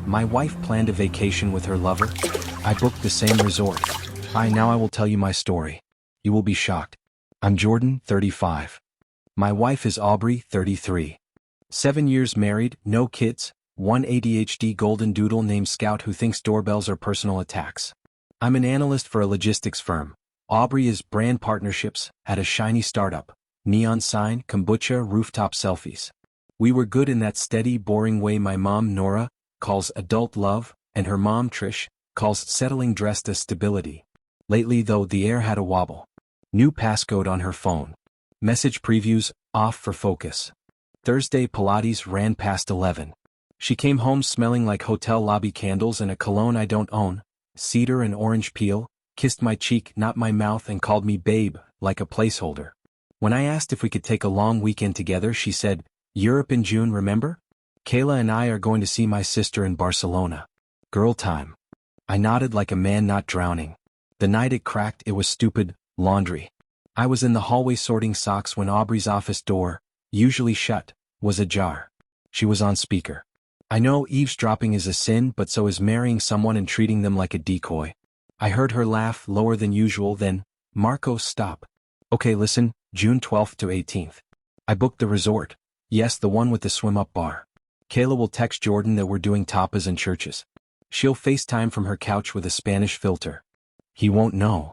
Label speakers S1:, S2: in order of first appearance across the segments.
S1: My wife planned a vacation with her lover. I booked the same resort. Now I will tell you my story. You will be shocked. I'm Jordan, 35. My wife is Aubrey, 33. 7 years married, no kids, one ADHD golden doodle named Scout who thinks doorbells are personal attacks. I'm an analyst for a logistics firm. Aubrey is brand partnerships at a shiny startup. Neon sign, kombucha, rooftop selfies. We were good in that steady, boring way my mom, Nora, calls adult love, and her mom, Trish, calls settling dressed as stability. Lately though the air had a wobble. New passcode on her phone. Message previews, off for focus. Thursday Pilates ran past 11. She came home smelling like hotel lobby candles and a cologne I don't own, cedar and orange peel, kissed my cheek not my mouth and called me babe, like a placeholder. When I asked if we could take a long weekend together she said, Europe in June remember? Kayla and I are going to see my sister in Barcelona. Girl time. I nodded like a man not drowning. The night it cracked it was stupid, laundry. I was in the hallway sorting socks when Aubrey's office door, usually shut, was ajar. She was on speaker. I know eavesdropping is a sin but so is marrying someone and treating them like a decoy. I heard her laugh lower than usual then, Marco stop. Okay listen, June 12th to 18th. I booked the resort. Yes the one with the swim-up bar. Kayla will text Jordan that we're doing tapas and churches. She'll FaceTime from her couch with a Spanish filter. He won't know.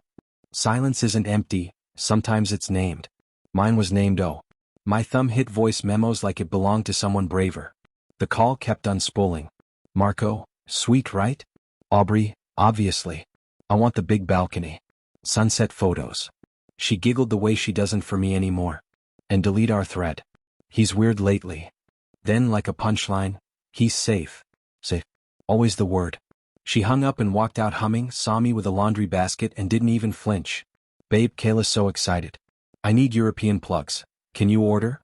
S1: Silence isn't empty, sometimes it's named. Mine was named O. My thumb hit voice memos like it belonged to someone braver. The call kept unspooling. Marco, sweet right? Aubrey, obviously. I want the big balcony. Sunset photos. She giggled the way she doesn't for me anymore. And delete our thread. He's weird lately. Then like a punchline, he's safe. Safe. Always the word. She hung up and walked out humming, saw me with a laundry basket and didn't even flinch. Babe, Kayla's so excited. I need European plugs. Can you order?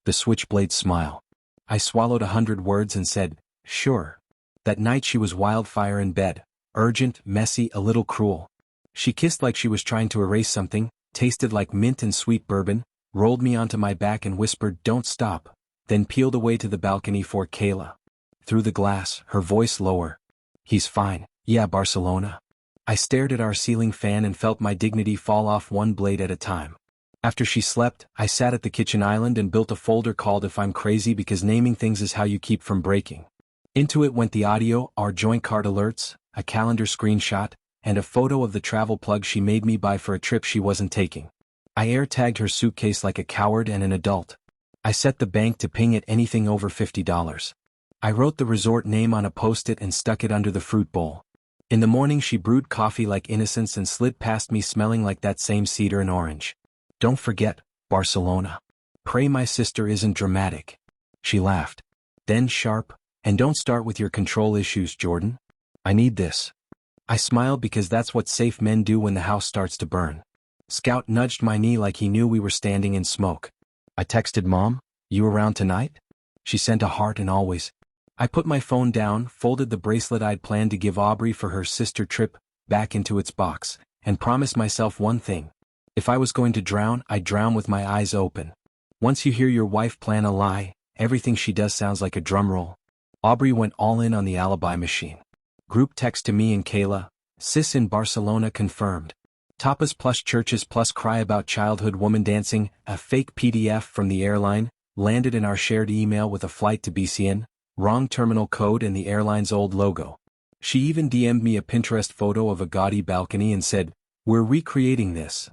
S1: The switchblade smile. I swallowed 100 words and said, sure. That night she was wildfire in bed. Urgent, messy, a little cruel. She kissed like she was trying to erase something, tasted like mint and sweet bourbon, rolled me onto my back and whispered don't stop, then peeled away to the balcony for Kayla. Through the glass, her voice lower. He's fine, yeah Barcelona. I stared at our ceiling fan and felt my dignity fall off one blade at a time. After she slept, I sat at the kitchen island and built a folder called If I'm Crazy because naming things is how you keep from breaking. Into it went the audio, our joint card alerts, a calendar screenshot, and a photo of the travel plug she made me buy for a trip she wasn't taking. I air-tagged her suitcase like a coward and an adult. I set the bank to ping at anything over $50. I wrote the resort name on a post-it and stuck it under the fruit bowl. In the morning she brewed coffee like innocence and slid past me smelling like that same cedar and orange. Don't forget, Barcelona. Pray my sister isn't dramatic. She laughed. Then sharp, and don't start with your control issues, Jordan. I need this. I smiled because that's what safe men do when the house starts to burn. Scout nudged my knee like he knew we were standing in smoke. I texted Mom, you around tonight? She sent a heart and always. I put my phone down, folded the bracelet I'd planned to give Aubrey for her sister trip back into its box, and promised myself one thing. If I was going to drown, I'd drown with my eyes open. Once you hear your wife plan a lie, everything she does sounds like a drum roll. Aubrey went all in on the alibi machine. Group text to me and Kayla, sis in Barcelona confirmed. Tapas plus churches plus cry about childhood woman dancing, a fake PDF from the airline, landed in our shared email with a flight to BCN, wrong terminal code and the airline's old logo. She even DM'd me a Pinterest photo of a gaudy balcony and said, we're recreating this.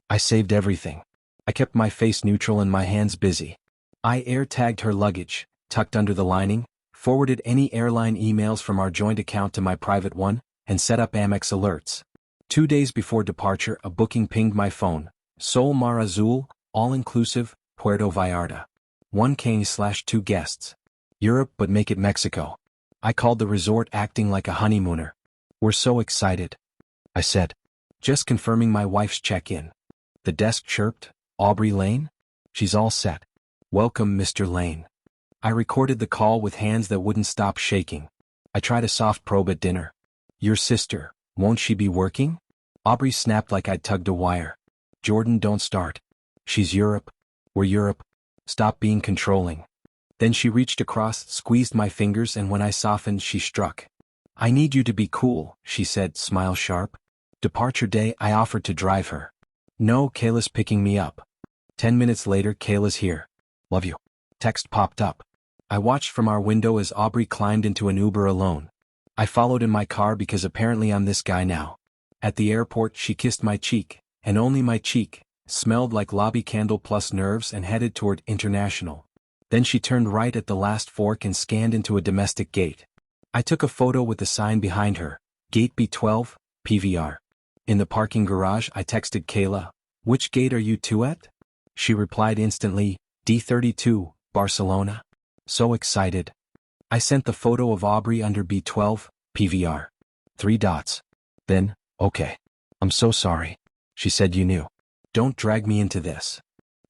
S1: I saved everything. I kept my face neutral and my hands busy. I air-tagged her luggage, tucked under the lining, forwarded any airline emails from our joint account to my private one, and set up Amex alerts. 2 days before departure a booking pinged my phone. Sol Mar Azul, all-inclusive, Puerto Vallarta. 1K/2 guests. Europe but make it Mexico. I called the resort acting like a honeymooner. We're so excited. I said. Just confirming my wife's check-in. The desk chirped, Aubrey Lane? She's all set. Welcome Mr. Lane. I recorded the call with hands that wouldn't stop shaking. I tried a soft probe at dinner. Your sister, won't she be working? Aubrey snapped like I'd tugged a wire. Jordan, don't start. She's Europe. We're Europe. Stop being controlling. Then she reached across, squeezed my fingers, and when I softened, she struck. "I need you to be cool," she said, smile sharp. Departure day, I offered to drive her. "No, Kayla's picking me up." 10 minutes later, "Kayla's here. Love you." Text popped up. I watched from our window as Aubrey climbed into an Uber alone. I followed in my car because apparently I'm this guy now. At the airport, she kissed my cheek, and only my cheek, smelled like lobby candle plus nerves, and headed toward International. Then she turned right at the last fork and scanned into a domestic gate. I took a photo with the sign behind her, Gate B12, PVR. In the parking garage, I texted Kayla, "Which gate are you two at?" She replied instantly, "D32, Barcelona." So excited. I sent the photo of Aubrey under B12, PVR. 3 dots. Then, "Okay. I'm so sorry." She said, "You knew. Don't drag me into this."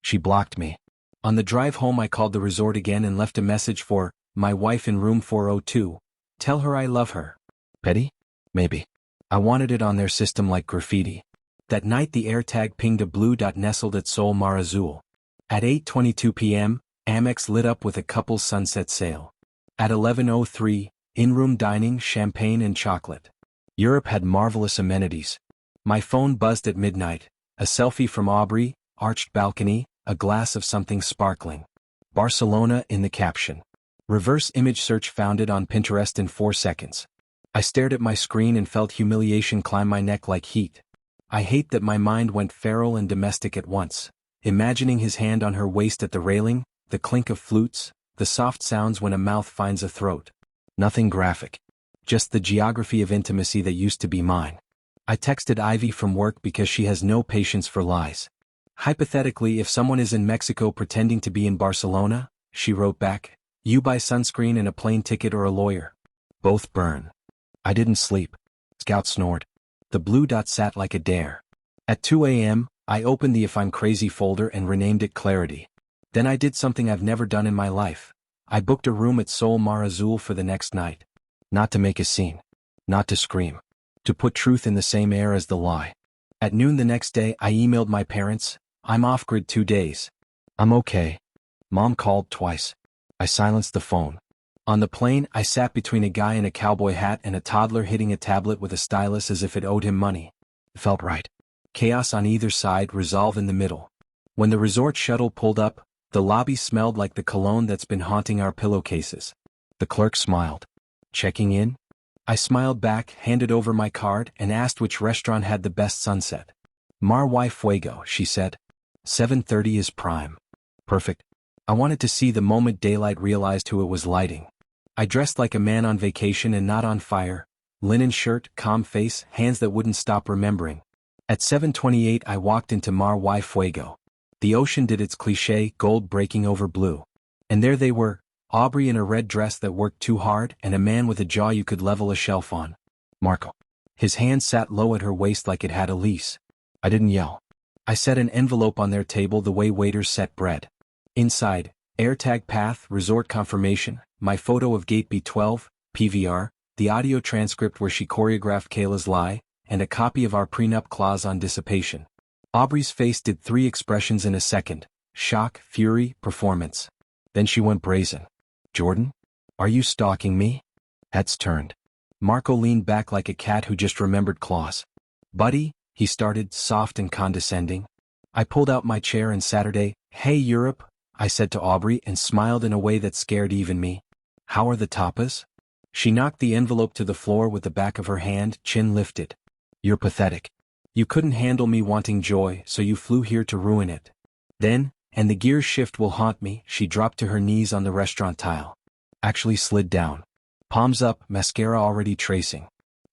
S1: She blocked me. On the drive home, I called the resort again and left a message for my wife in room 402. "Tell her I love her." Petty? Maybe. I wanted it on their system like graffiti. That night the AirTag pinged a blue dot nestled at Sol Mar Azul. At 8:22 p.m., Amex lit up with a couple's sunset sail. At 11:03, in-room dining, champagne and chocolate. Europe had marvelous amenities. My phone buzzed at midnight, a selfie from Aubrey, arched balcony, a glass of something sparkling. Barcelona in the caption. Reverse image search found it on Pinterest in 4 seconds. I stared at my screen and felt humiliation climb my neck like heat. I hate that my mind went feral and domestic at once, imagining his hand on her waist at the railing, the clink of flutes, the soft sounds when a mouth finds a throat. Nothing graphic. Just the geography of intimacy that used to be mine. I texted Ivy from work because she has no patience for lies. Hypothetically, if someone is in Mexico pretending to be in Barcelona, she wrote back, "You buy sunscreen and a plane ticket or a lawyer. Both burn." I didn't sleep. Scout snored. The blue dot sat like a dare. At 2 a.m., I opened the If I'm Crazy folder and renamed it Clarity. Then I did something I've never done in my life. I booked a room at Sol Mar Azul for the next night. Not to make a scene. Not to scream. To put truth in the same air as the lie. At noon the next day, I emailed my parents, "I'm off-grid 2 days. I'm okay." Mom called twice. I silenced the phone. On the plane, I sat between a guy in a cowboy hat and a toddler hitting a tablet with a stylus as if it owed him money. Felt right. Chaos on either side, resolve in the middle. When the resort shuttle pulled up, the lobby smelled like the cologne that's been haunting our pillowcases. The clerk smiled. "Checking in?" I smiled back, handed over my card, and asked which restaurant had the best sunset. "Mar y Fuego," she said. 7:30 is prime. Perfect. I wanted to see the moment daylight realized who it was lighting. I dressed like a man on vacation and not on fire. Linen shirt, calm face, hands that wouldn't stop remembering. At 7:28 I walked into Mar y Fuego. The ocean did its cliché, gold breaking over blue. And there they were, Aubrey in a red dress that worked too hard and a man with a jaw you could level a shelf on. Marco. His hand sat low at her waist like it had a leash. I didn't yell. I set an envelope on their table the way waiters set bread. Inside, AirTag path, resort confirmation, my photo of Gate B12, PVR, the audio transcript where she choreographed Kayla's lie, and a copy of our prenup clause on dissipation. Aubrey's face did 3 expressions in a second: shock, fury, performance. Then she went brazen. "Jordan? Are you stalking me?" Heads turned. Marco leaned back like a cat who just remembered claws. "Buddy," he started, soft and condescending. I pulled out my chair and Saturday, "Hey Europe," I said to Aubrey and smiled in a way that scared even me. "How are the tapas?" She knocked the envelope to the floor with the back of her hand, chin lifted. "You're pathetic. You couldn't handle me wanting joy, so you flew here to ruin it." Then, "And the gear shift will haunt me," she dropped to her knees on the restaurant tile. Actually slid down. Palms up, mascara already tracing.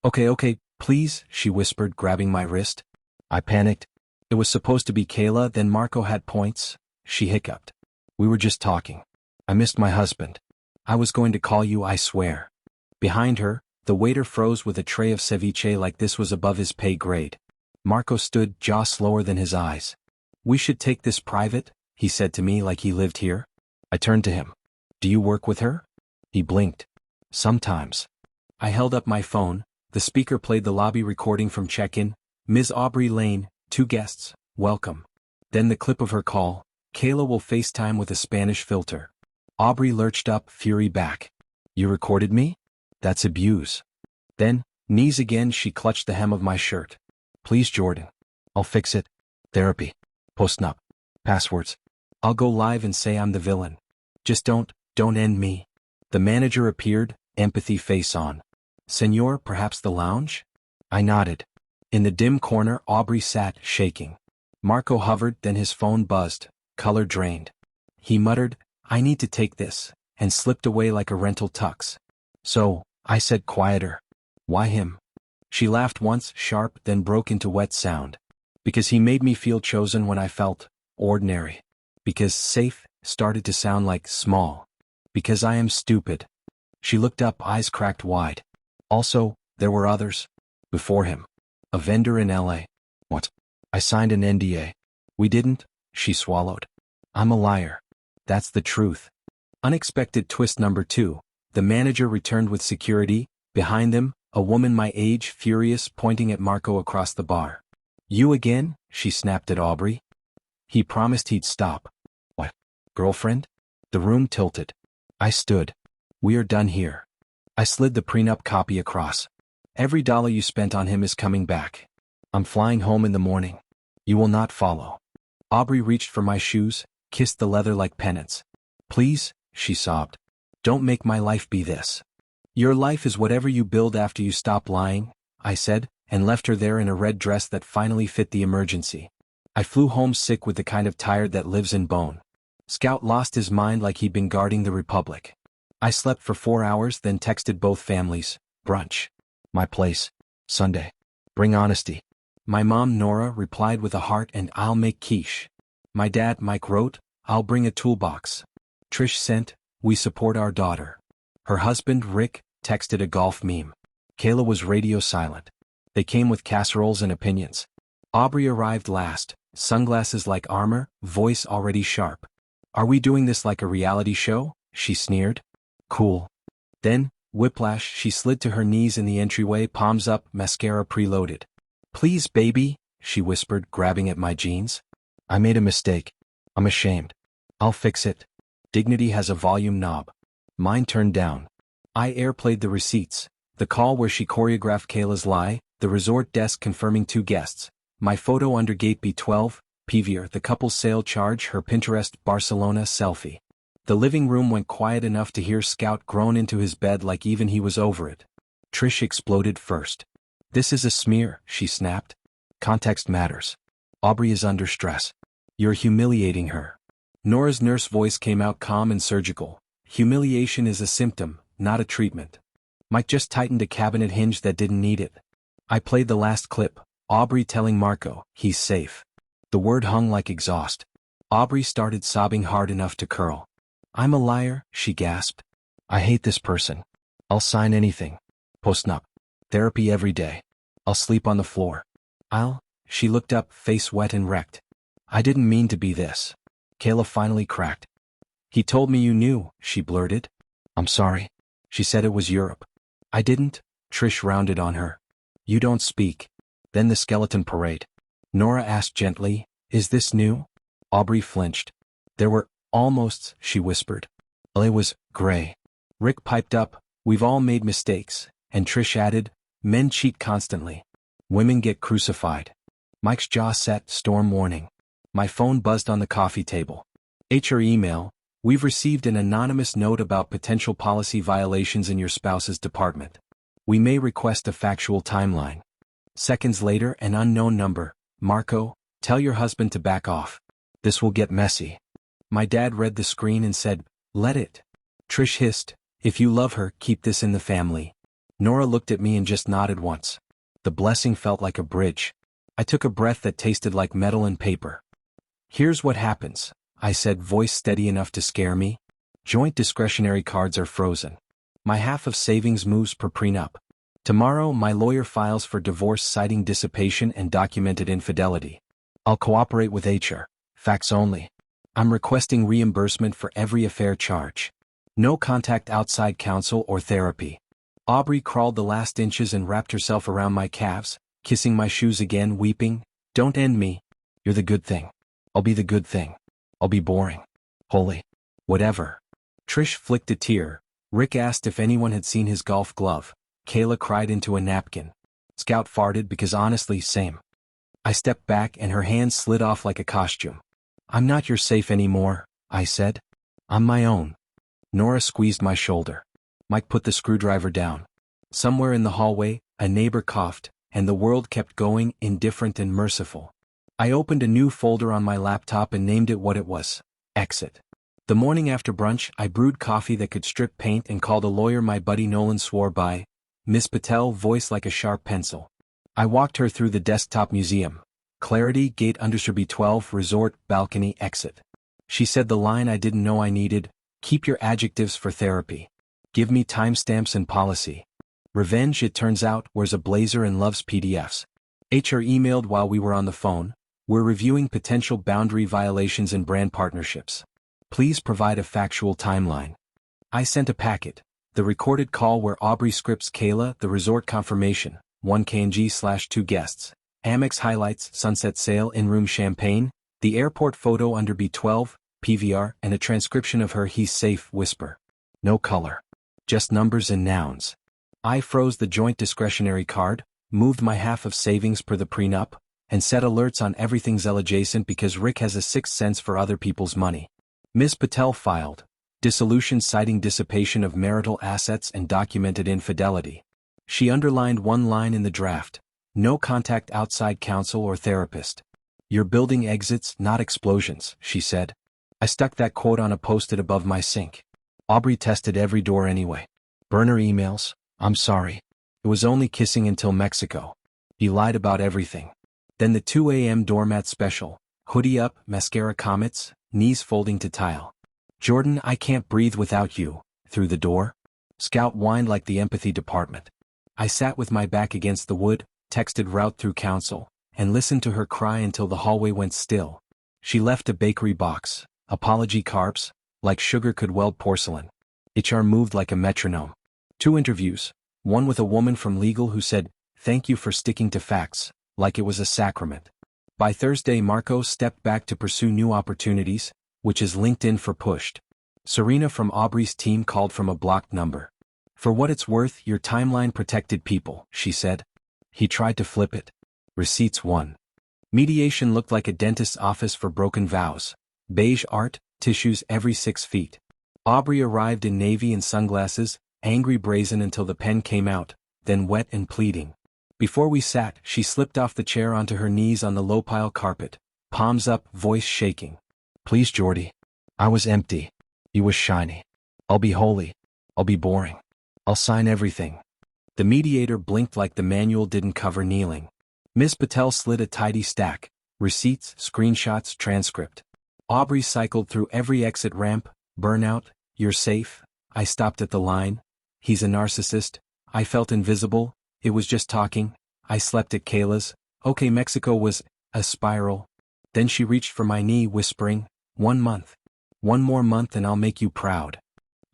S1: Okay, please," she whispered, grabbing my wrist. I panicked. It was supposed to be Kayla, then Marco had points. She hiccuped. "We were just talking. I missed my husband. I was going to call you, I swear." Behind her, the waiter froze with a tray of ceviche like this was above his pay grade. Marco stood, jaw slower than his eyes. "We should take this private," he said to me like he lived here. I turned to him. "Do you work with her?" He blinked. "Sometimes." I held up my phone. The speaker played the lobby recording from check-in. "Ms. Aubrey Lane, 2 guests, welcome." Then the clip of her call. "Kayla will FaceTime with a Spanish filter." Aubrey lurched up, fury back. You recorded me? That's abuse. Then, knees again, she clutched the hem of my shirt. Please, Jordan. I'll fix it. Therapy. Post-nup. Passwords. I'll go live and say I'm the villain. Just don't end me. The manager appeared, empathy face on. Senor, perhaps the lounge? I nodded. In the dim corner, Aubrey sat, shaking. Marco hovered, then his phone buzzed, color drained. He muttered, I need to take this, and slipped away like a rental tux. So, I said quieter. Why him? She laughed once, sharp, then broke into wet sound. Because he made me feel chosen when I felt ordinary. Because safe started to sound like small. Because I am stupid. She looked up, eyes cracked wide. Also, there were others. Before him. A vendor in LA. What? I signed an NDA. We didn't, she swallowed. I'm a liar. That's the truth. Unexpected twist number 2. The manager returned with security. Behind them, a woman my age, furious, pointing at Marco across the bar. You again? She snapped at Aubrey. He promised he'd stop. What? Girlfriend? The room tilted. I stood. We are done here. I slid the prenup copy across. Every dollar you spent on him is coming back. I'm flying home in the morning. You will not follow. Aubrey reached for my shoes, kissed the leather like penance. Please, she sobbed. Don't make my life be this. Your life is whatever you build after you stop lying, I said, and left her there in a red dress that finally fit the emergency. I flew home sick with the kind of tired that lives in bone. Scout lost his mind like he'd been guarding the Republic. I slept for 4 hours, then texted both families. Brunch. My place. Sunday. Bring honesty. My mom, Nora, replied with a heart and I'll make quiche. My dad, Mike, wrote, I'll bring a toolbox. Trish sent, we support our daughter. Her husband, Rick, texted a golf meme. Kayla was radio silent. They came with casseroles and opinions. Aubrey arrived last, sunglasses like armor, voice already sharp. Are we doing this like a reality show? She sneered. Cool. Then, whiplash, she slid to her knees in the entryway, palms up, mascara preloaded. Please, baby, she whispered, grabbing at my jeans. I made a mistake. I'm ashamed. I'll fix it. Dignity has a volume knob. Mine turned down. I airplayed the receipts. The call where she choreographed Kayla's lie, the resort desk confirming 2 guests. My photo under gate B12, PVR, the couple's sale charge, her Pinterest Barcelona selfie. The living room went quiet enough to hear Scout groan into his bed like even he was over it. Trish exploded first. This is a smear, she snapped. Context matters. Aubrey is under stress. You're humiliating her. Nora's nurse voice came out calm and surgical. Humiliation is a symptom, not a treatment. Mike just tightened a cabinet hinge that didn't need it. I played the last clip, Aubrey telling Marco, he's safe. The word hung like exhaust. Aubrey started sobbing hard enough to curl. I'm a liar, she gasped. I hate this person. I'll sign anything. Post-nup. Therapy every day. I'll sleep on the floor. She looked up, face wet and wrecked. I didn't mean to be this. Kayla finally cracked. He told me you knew, she blurted. I'm sorry. She said it was Europe. I didn't, Trish rounded on her. You don't speak. Then the skeleton parade. Nora asked gently, is this new? Aubrey flinched. There were almosts, she whispered. It was gray. Rick piped up, we've all made mistakes, and Trish added, men cheat constantly. Women get crucified. Mike's jaw set, storm warning. My phone buzzed on the coffee table. HR email, we've received an anonymous note about potential policy violations in your spouse's department. We may request a factual timeline. Seconds later, an unknown number. Marco, tell your husband to back off. This will get messy. My dad read the screen and said, let it. Trish hissed, if you love her, keep this in the family. Nora looked at me and just nodded once. The blessing felt like a bridge. I took a breath that tasted like metal and paper. Here's what happens, I said, voice steady enough to scare me. Joint discretionary cards are frozen. My half of savings moves per prenup. Tomorrow, my lawyer files for divorce citing dissipation and documented infidelity. I'll cooperate with HR. Facts only. I'm requesting reimbursement for every affair charge. No contact outside counsel or therapy. Aubrey crawled the last inches and wrapped herself around my calves, kissing my shoes again, weeping. Don't end me. You're the good thing. I'll be the good thing. I'll be boring. Holy. Whatever. Trish flicked a tear. Rick asked if anyone had seen his golf glove. Kayla cried into a napkin. Scout farted because honestly, same. I stepped back and her hand slid off like a costume. I'm not your safe anymore, I said. I'm my own. Nora squeezed my shoulder. Mike put the screwdriver down. Somewhere in the hallway, a neighbor coughed, and the world kept going, indifferent and merciful. I opened a new folder on my laptop and named it what it was: Exit. The morning after brunch, I brewed coffee that could strip paint and called a lawyer my buddy Nolan swore by. Miss Patel, voice like a sharp pencil. I walked her through the desktop museum. Clarity, gate _ B12, resort, balcony, exit. She said the line I didn't know I needed: keep your adjectives for therapy. Give me timestamps and policy. Revenge, it turns out, wears a blazer and loves PDFs. HR emailed while we were on the phone. We're reviewing potential boundary violations in brand partnerships. Please provide a factual timeline. I sent a packet. The recorded call where Aubrey scripts Kayla, the resort confirmation, 1KNG/2 guests, Amex highlights, sunset sail, in-room champagne, the airport photo under B12, PVR, and a transcription of her "he's safe" whisper. No color. Just numbers and nouns. I froze the joint discretionary card, moved my half of savings per the prenup, and set alerts on everything Zelle adjacent because Rick has a sixth sense for other people's money. Ms. Patel filed dissolution citing dissipation of marital assets and documented infidelity. She underlined one line in the draft: no contact outside counsel or therapist. You're building exits, not explosions, she said. I stuck that quote on a post-it above my sink. Aubrey tested every door anyway. Burner emails. I'm sorry. It was only kissing until Mexico. You lied about everything. Then the 2 a.m. doormat special. Hoodie up, mascara comets, knees folding to tile. Jordan, I can't breathe without you. Through the door. Scout whined like the empathy department. I sat with my back against the wood, texted route through counsel, and listened to her cry until the hallway went still. She left a bakery box. Apology carps, like sugar could weld porcelain. HR moved like a metronome. 2 interviews. One with a woman from legal who said, "Thank you for sticking to facts," like it was a sacrament. By Thursday, Marco stepped back to pursue new opportunities, which is LinkedIn for pushed. Serena from Aubrey's team called from a blocked number. For what it's worth, your timeline protected people, she said. He tried to flip it. Receipts 1. Mediation looked like a dentist's office for broken vows. Beige art, tissues every 6 feet. Aubrey arrived in navy and sunglasses, angry brazen until the pen came out, then wet and pleading. Before we sat, she slipped off the chair onto her knees on the low-pile carpet, palms up, voice shaking. Please, Jordy. I was empty. You was shiny. I'll be holy. I'll be boring. I'll sign everything. The mediator blinked like the manual didn't cover kneeling. Miss Patel slid a tidy stack: receipts, screenshots, transcript. Aubrey cycled through every exit ramp. Burnout, you're safe. I stopped at the line. He's a narcissist. I felt invisible. It was just talking. I slept at Kayla's. Okay, Mexico was a spiral. Then she reached for my knee, whispering, 1 month. 1 more month and I'll make you proud.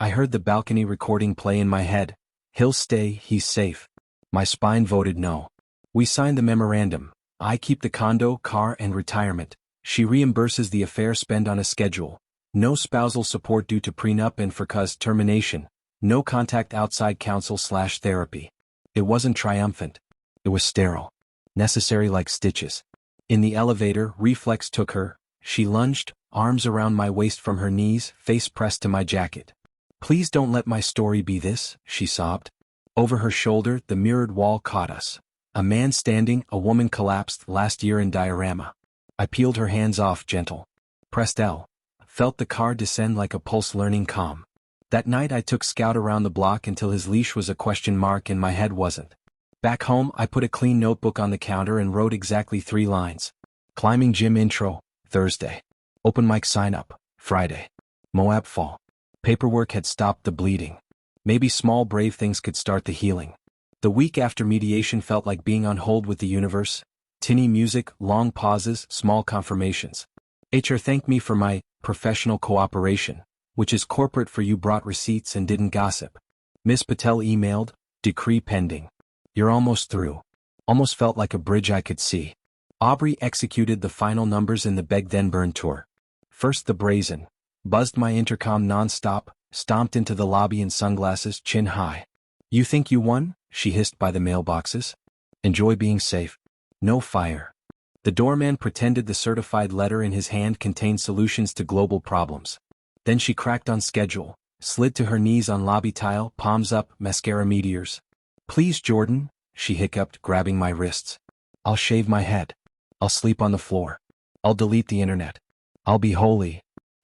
S1: I heard the balcony recording play in my head. He'll stay, he's safe. My spine voted no. We signed the memorandum. I keep the condo, car, and retirement. She reimburses the affair spend on a schedule. No spousal support due to prenup and for cause termination. No contact outside counsel/therapy. It wasn't triumphant. It was sterile. Necessary like stitches. In the elevator, reflex took her. She lunged, arms around my waist from her knees, face pressed to my jacket. Please don't let my story be this, she sobbed. Over her shoulder, the mirrored wall caught us. A man standing, a woman collapsed, last year in diorama. I peeled her hands off, gentle. Pressed L. Felt the car descend like a pulse, learning calm. That night I took Scout around the block until his leash was a question mark and my head wasn't. Back home, I put a clean notebook on the counter and wrote exactly 3 lines. Climbing gym intro, Thursday. Open mic sign up, Friday. Moab fall. Paperwork had stopped the bleeding. Maybe small brave things could start the healing. The week after mediation felt like being on hold with the universe. Tinny music, long pauses, small confirmations. HR thanked me for my professional cooperation, which is corporate for you brought receipts and didn't gossip. Miss Patel emailed, decree pending. You're almost through. Almost felt like a bridge I could see. Aubrey executed the final numbers in the Beg Then Burn tour. First the brazen. Buzzed my intercom non-stop, stomped into the lobby in sunglasses, chin high. "You think you won?" she hissed by the mailboxes. "Enjoy being safe. No fire." The doorman pretended the certified letter in his hand contained solutions to global problems. Then she cracked on schedule, slid to her knees on lobby tile, palms up, mascara meteors. "Please, Jordan," she hiccuped, grabbing my wrists. "I'll shave my head. I'll sleep on the floor. I'll delete the internet. I'll be holy."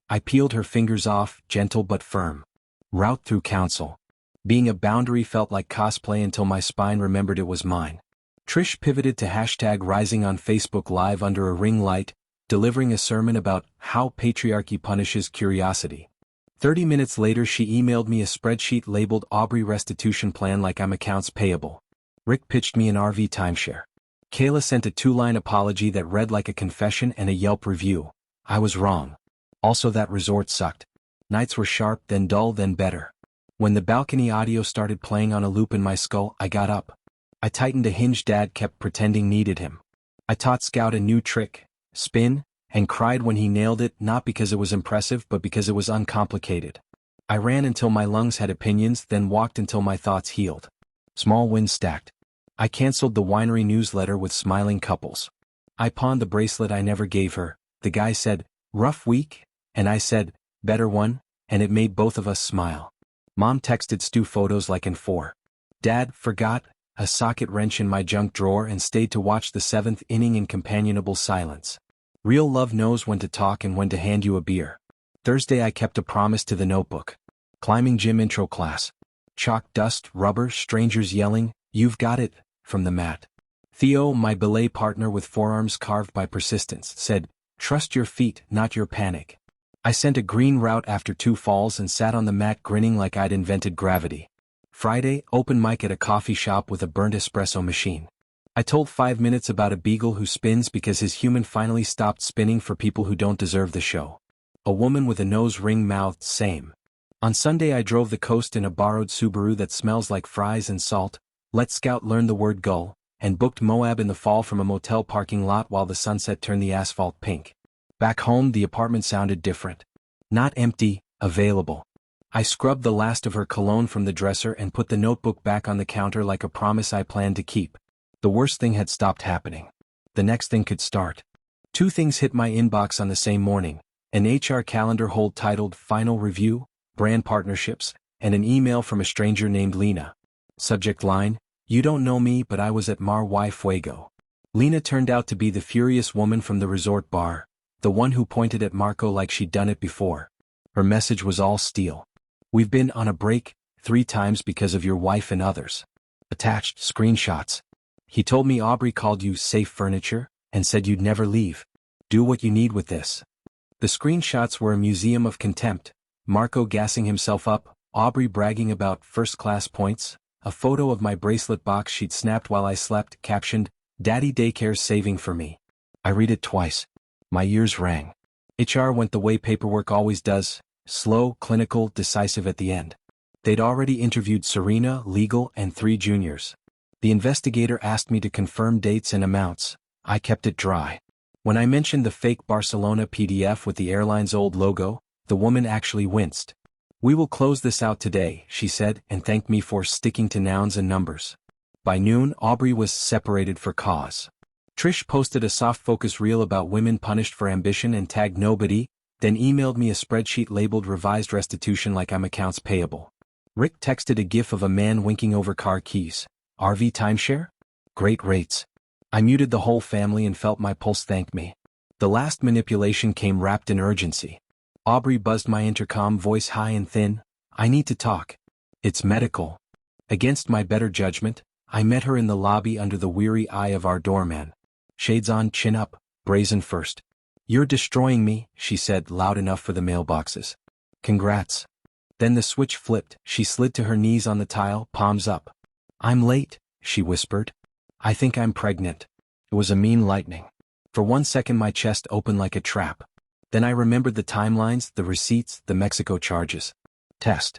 S1: I peeled her fingers off, gentle but firm. Route through council. Being a boundary felt like cosplay until my spine remembered it was mine. Trish pivoted to hashtag rising on Facebook Live under a ring light, delivering a sermon about how patriarchy punishes curiosity. 30 minutes later she emailed me a spreadsheet labeled Aubrey restitution plan like I'm accounts payable. Rick pitched me an RV timeshare. Kayla sent a 2-line apology that read like a confession and a Yelp review. I was wrong. Also that resort sucked. Nights were sharp, then dull, then better. When the balcony audio started playing on a loop in my skull, I got up. I tightened a hinge Dad kept pretending needed him. I taught Scout a new trick, spin, and cried when he nailed it, not because it was impressive but because it was uncomplicated. I ran until my lungs had opinions, then walked until my thoughts healed. Small wins stacked. I canceled the winery newsletter with smiling couples. I pawned the bracelet I never gave her. The guy said, "Rough week?" And I said, "Better one," and it made both of us smile. Mom texted Stu photos like in 4. Dad forgot a socket wrench in my junk drawer and stayed to watch the 7th inning in companionable silence. Real love knows when to talk and when to hand you a beer. Thursday I kept a promise to the notebook. Climbing gym intro class. Chalk, dust, rubber, strangers yelling, "You've got it," from the mat. Theo, my belay partner with forearms carved by persistence, said, "Trust your feet, not your panic." I sent a green route after 2 falls and sat on the mat grinning like I'd invented gravity. Friday, open mic at a coffee shop with a burnt espresso machine. I told 5 minutes about a beagle who spins because his human finally stopped spinning for people who don't deserve the show. A woman with a nose ring mouthed, "Same." On Sunday I drove the coast in a borrowed Subaru that smells like fries and salt, let Scout learn the word gull, and booked Moab in the fall from a motel parking lot while the sunset turned the asphalt pink. Back home the apartment sounded different. Not empty, available. I scrubbed the last of her cologne from the dresser and put the notebook back on the counter like a promise I planned to keep. The worst thing had stopped happening. The next thing could start. 2 things hit my inbox on the same morning: an HR calendar hold titled Final Review, Brand Partnerships, and an email from a stranger named Lena. Subject line, "You don't know me but I was at Mar y Fuego." Lena turned out to be the furious woman from the resort bar, the one who pointed at Marco like she'd done it before. Her message was all steel. "We've been on a break 3 times because of your wife and others." Attached screenshots. "He told me Aubrey called you safe furniture and said you'd never leave. Do what you need with this." The screenshots were a museum of contempt. Marco gassing himself up, Aubrey bragging about first-class points, a photo of my bracelet box she'd snapped while I slept, captioned, "Daddy Daycare's saving for me." I read it twice. My ears rang. HR went the way paperwork always does, slow, clinical, decisive at the end. They'd already interviewed Serena, legal, and 3 juniors. The investigator asked me to confirm dates and amounts. I kept it dry. When I mentioned the fake Barcelona PDF with the airline's old logo, the woman actually winced. "We will close this out today," she said, and thanked me for sticking to nouns and numbers. By noon, Aubrey was separated for cause. Trish posted a soft focus reel about women punished for ambition and tagged nobody, then emailed me a spreadsheet labeled revised restitution like I'm accounts payable. Rick texted a gif of a man winking over car keys. "RV timeshare? Great rates." I muted the whole family and felt my pulse thank me. The last manipulation came wrapped in urgency. Aubrey buzzed my intercom, voice high and thin. "I need to talk. It's medical." Against my better judgment, I met her in the lobby under the weary eye of our doorman. Shades on, chin up, brazen first. "You're destroying me," she said, loud enough for the mailboxes. "Congrats." Then the switch flipped. She slid to her knees on the tile, palms up. "I'm late," she whispered. "I think I'm pregnant." It was a mean lightning. For 1 second my chest opened like a trap. Then I remembered the timelines, the receipts, the Mexico charges. "Test?"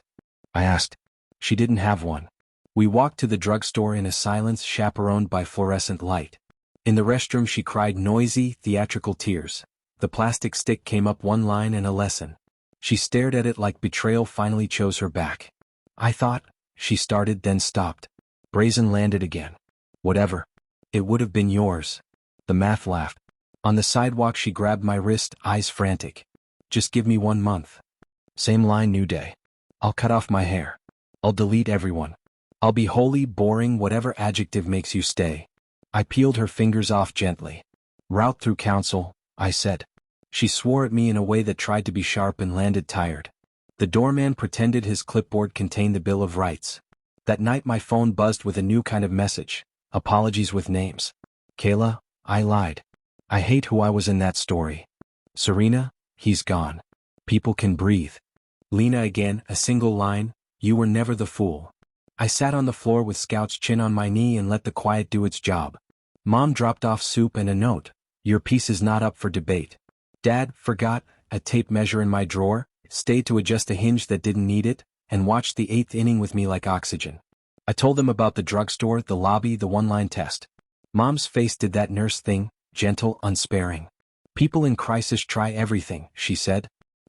S1: I asked. She didn't have one. We walked to the drugstore in a silence chaperoned by fluorescent light. In the restroom she cried noisy, theatrical tears. The plastic stick came up 1 line and a lesson. She stared at it like betrayal finally chose her back. I thought, she started then stopped. Brazen landed again. Whatever. It would have been yours. The math laughed. On the sidewalk she grabbed my wrist, eyes frantic. Just give me 1 month. Same line, new day. I'll cut off my hair. I'll delete everyone. I'll be wholly boring, whatever adjective makes you stay. I peeled her fingers off gently. Route through council, I said. She swore at me in a way that tried to be sharp and landed tired. The doorman pretended his clipboard contained the Bill of Rights. That night my phone buzzed with a new kind of message. Apologies with names. Kayla, I lied. I hate who I was in that story. Serena, he's gone. People can breathe. Lena again, a single line, you were never the fool. I sat on the floor with Scout's chin on my knee and let the quiet do its job. Mom dropped off soup and a note. Your piece is not up for debate. Dad forgot a tape measure in my drawer, stayed to adjust a hinge that didn't need it, and watched the 8th inning with me like oxygen. I told them about the drugstore, the lobby, the one-line test. Mom's face did that nurse thing, gentle, unsparing. People in crisis try everything, she said.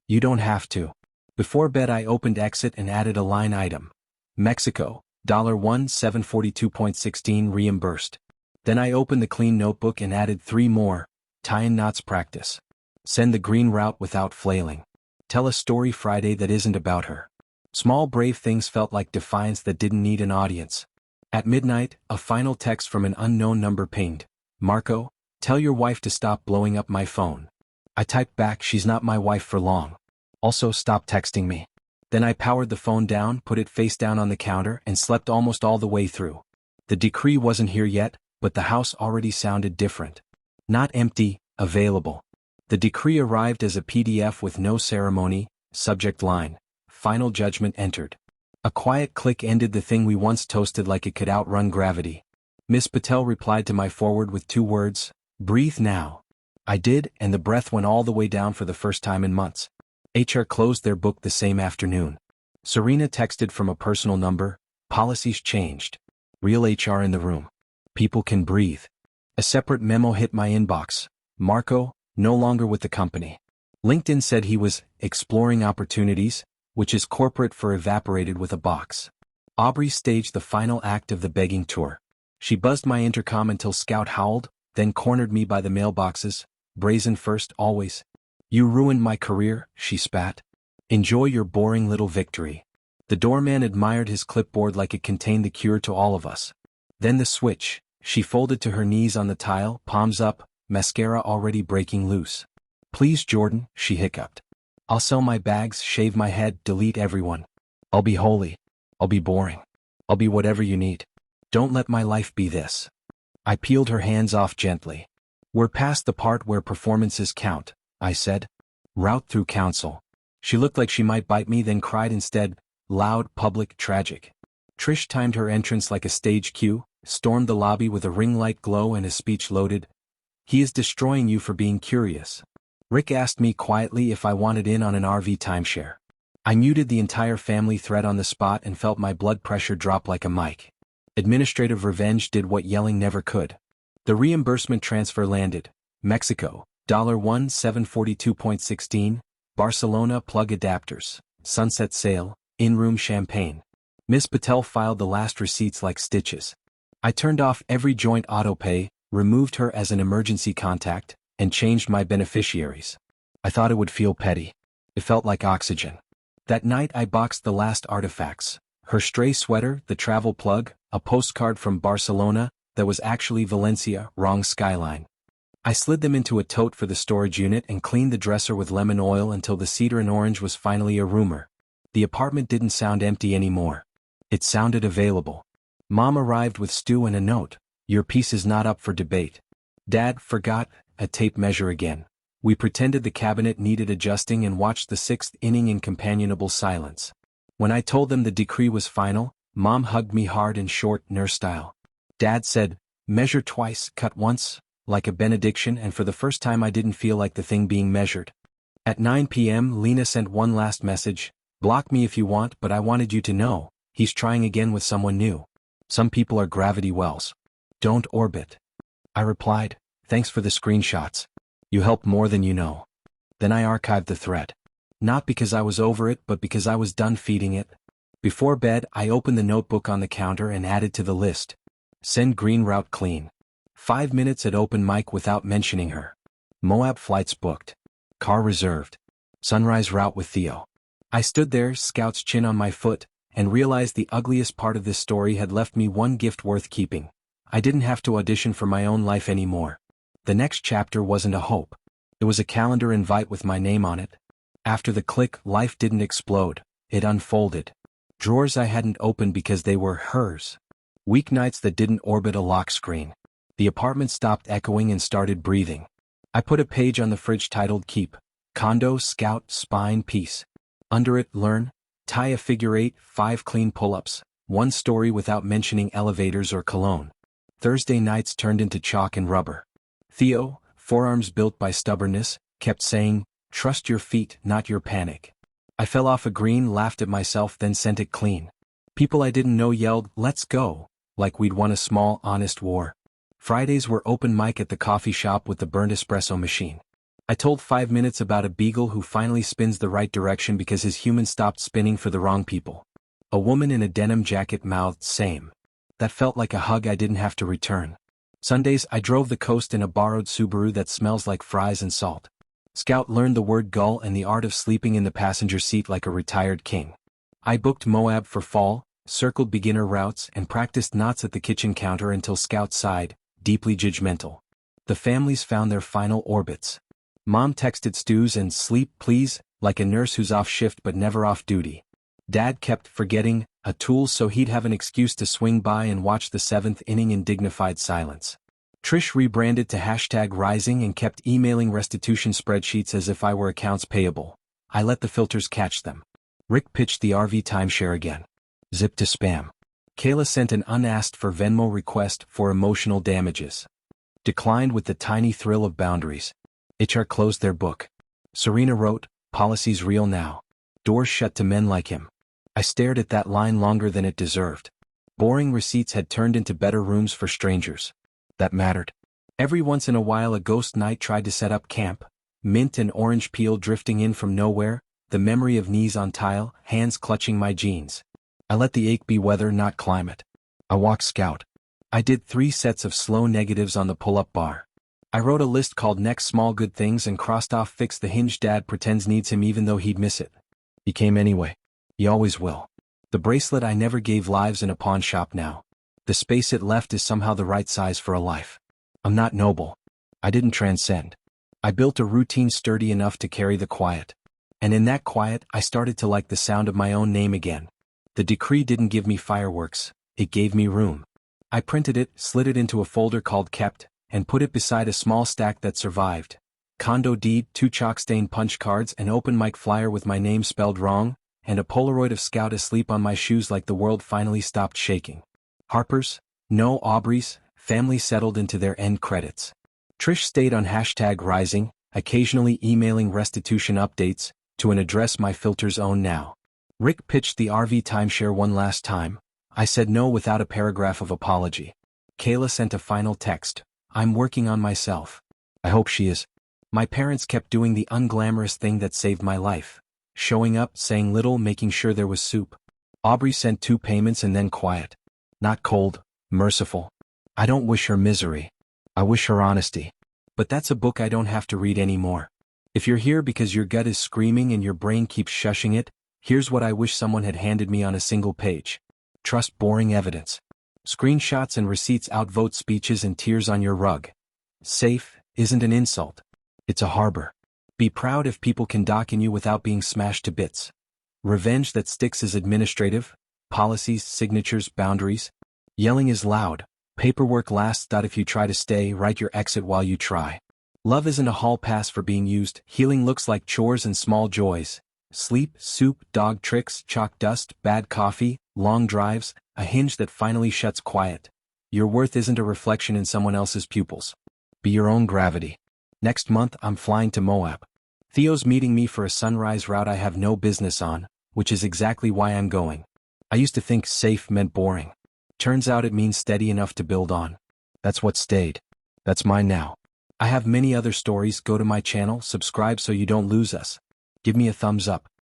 S1: You don't have to. Before bed I opened Exit and added a line item. Mexico, $1,742.16 reimbursed. Then I opened the clean notebook and added 3 more. Tie-in knots practice. Send the green route without flailing. Tell a story Friday that isn't about her. Small brave things felt like defiance that didn't need an audience. At midnight, a final text from an unknown number pinged. Marco, tell your wife to stop blowing up my phone. I typed back, she's not my wife for long. Also stop texting me. Then I powered the phone down, put it face down on the counter, and slept almost all the way through. The decree wasn't here yet, but the house already sounded different. Not empty, available. The decree arrived as a PDF with no ceremony, subject line. Final judgment entered. A quiet click ended the thing we once toasted like it could outrun gravity. Miss Patel replied to my forward with 2 words, breathe now. I did, and the breath went all the way down for the first time in months. HR closed their book the same afternoon. Serena texted from a personal number, policies changed. Real HR in the room. People can breathe. A separate memo hit my inbox. Marco, no longer with the company. LinkedIn said he was exploring opportunities, which is corporate for evaporated with a box. Aubrey staged the final act of the begging tour. She buzzed my intercom until Scout howled, then cornered me by the mailboxes. Brazen first, always. You ruined my career, she spat. Enjoy your boring little victory. The doorman admired his clipboard like it contained the cure to all of us. Then the switch. She folded to her knees on the tile, palms up, mascara already breaking loose. Please, Jordan, she hiccuped. I'll sell my bags, shave my head, delete everyone. I'll be holy. I'll be boring. I'll be whatever you need. Don't let my life be this. I peeled her hands off gently. We're past the part where performances count, I said. Route through council. She looked like she might bite me, then cried instead, loud, public, tragic. Trish timed her entrance like a stage cue, stormed the lobby with a ring light glow and a speech loaded. He is destroying you for being curious. Rick asked me quietly if I wanted in on an RV timeshare. I muted the entire family thread on the spot and felt my blood pressure drop like a mic. Administrative revenge did what yelling never could. The reimbursement transfer landed. Mexico, $1,742.16, Barcelona plug adapters, sunset sail, in-room champagne. Miss Patel filed the last receipts like stitches. I turned off every joint autopay, removed her as an emergency contact, and changed my beneficiaries. I thought it would feel petty. It felt like oxygen. That night I boxed the last artifacts. Her stray sweater, the travel plug, a postcard from Barcelona, that was actually Valencia, wrong skyline. I slid them into a tote for the storage unit and cleaned the dresser with lemon oil until the cedar and orange was finally a rumor. The apartment didn't sound empty anymore. It sounded available. Mom arrived with stew and a note. Your piece is not up for debate. Dad forgot a tape measure again. We pretended the cabinet needed adjusting and watched the 6th inning in companionable silence. When I told them the decree was final, Mom hugged me hard and short, nurse style. Dad said, measure twice, cut once, like a benediction, and for the first time I didn't feel like the thing being measured. At 9 p.m. Lena sent one last message, block me if you want, but I wanted you to know, he's trying again with someone new. Some people are gravity wells. Don't orbit. I replied, thanks for the screenshots. You helped more than you know. Then I archived the thread. Not because I was over it, but because I was done feeding it. Before bed, I opened the notebook on the counter and added to the list. Send green route clean. 5 minutes at open mic without mentioning her. Moab flights booked. Car reserved. Sunrise route with Theo. I stood there, Scout's chin on my foot, and realized the ugliest part of this story had left me one gift worth keeping. I didn't have to audition for my own life anymore. The next chapter wasn't a hope. It was a calendar invite with my name on it. After the click, life didn't explode. It unfolded. Drawers I hadn't opened because they were hers. Weeknights that didn't orbit a lock screen. The apartment stopped echoing and started breathing. I put a page on the fridge titled Keep. Condo, Scout, Spine, Peace. Under it, learn. Tie a figure 8, 5 clean pull-ups. 1 story without mentioning elevators or cologne. Thursday nights turned into chalk and rubber. Theo, forearms built by stubbornness, kept saying, trust your feet, not your panic. I fell off a green, laughed at myself, then sent it clean. People I didn't know yelled, let's go, like we'd won a small, honest war. Fridays were open mic at the coffee shop with the burnt espresso machine. I told 5 minutes about a beagle who finally spins the right direction because his human stopped spinning for the wrong people. A woman in a denim jacket mouthed, same. That felt like a hug I didn't have to return. Sundays I drove the coast in a borrowed Subaru that smells like fries and salt. Scout learned the word gull and the art of sleeping in the passenger seat like a retired king. I booked Moab for fall, circled beginner routes, and practiced knots at the kitchen counter until Scout sighed, deeply judgmental. The families found their final orbits. Mom texted Stews and sleep please, like a nurse who's off shift but never off duty. Dad kept forgetting a tool so he'd have an excuse to swing by and watch the 7th inning in dignified silence. Trish rebranded to #rising and kept emailing restitution spreadsheets as if I were accounts payable. I let the filters catch them. Rick pitched the RV timeshare again. Zip to spam. Kayla sent an unasked for Venmo request for emotional damages. Declined with the tiny thrill of boundaries. HR closed their book. Serena wrote, policy's real now. Doors shut to men like him. I stared at that line longer than it deserved. Boring receipts had turned into better rooms for strangers. That mattered. Every once in a while a ghost night tried to set up camp. Mint and orange peel drifting in from nowhere, the memory of knees on tile, hands clutching my jeans. I let the ache be weather, not climate. I walked Scout. I did 3 sets of slow negatives on the pull-up bar. I wrote a list called Next Small Good Things and crossed off fix the hinge dad pretends needs him even though he'd miss it. He came anyway. He always will. The bracelet I never gave lives in a pawn shop now. The space it left is somehow the right size for a life. I'm not noble. I didn't transcend. I built a routine sturdy enough to carry the quiet. And in that quiet, I started to like the sound of my own name again. The decree didn't give me fireworks, it gave me room. I printed it, slid it into a folder called Kept, and put it beside a small stack that survived. Condo deed, 2 chalk-stained punch cards, an open mic flyer with my name spelled wrong, and a Polaroid of Scout asleep on my shoes like the world finally stopped shaking. Harper's, no Aubrey's, family settled into their end credits. Trish stayed on #rising, occasionally emailing restitution updates, to an address my filters own now. Rick pitched the RV timeshare one last time. I said no without a paragraph of apology. Kayla sent a final text. I'm working on myself. I hope she is. My parents kept doing the unglamorous thing that saved my life. Showing up, saying little, making sure there was soup. Aubrey sent 2 payments and then quiet. Not cold, merciful. I don't wish her misery. I wish her honesty. But that's a book I don't have to read anymore. If you're here because your gut is screaming and your brain keeps shushing it, here's what I wish someone had handed me on a single page. Trust boring evidence. Screenshots and receipts outvote speeches and tears on your rug. Safe isn't an insult. It's a harbor. Be proud if people can dock in you without being smashed to bits. Revenge that sticks is administrative. Policies, signatures, boundaries. Yelling is loud. Paperwork lasts. If you try to stay, write your exit while you try. Love isn't a hall pass for being used. Healing looks like chores and small joys. Sleep, soup, dog tricks, chalk dust, bad coffee, long drives, a hinge that finally shuts quiet. Your worth isn't a reflection in someone else's pupils. Be your own gravity. Next month I'm flying to Moab. Theo's meeting me for a sunrise route I have no business on, which is exactly why I'm going. I used to think safe meant boring. Turns out it means steady enough to build on. That's what stayed. That's mine now. I have many other stories. Go to my channel, subscribe so you don't lose us. Give me a thumbs up.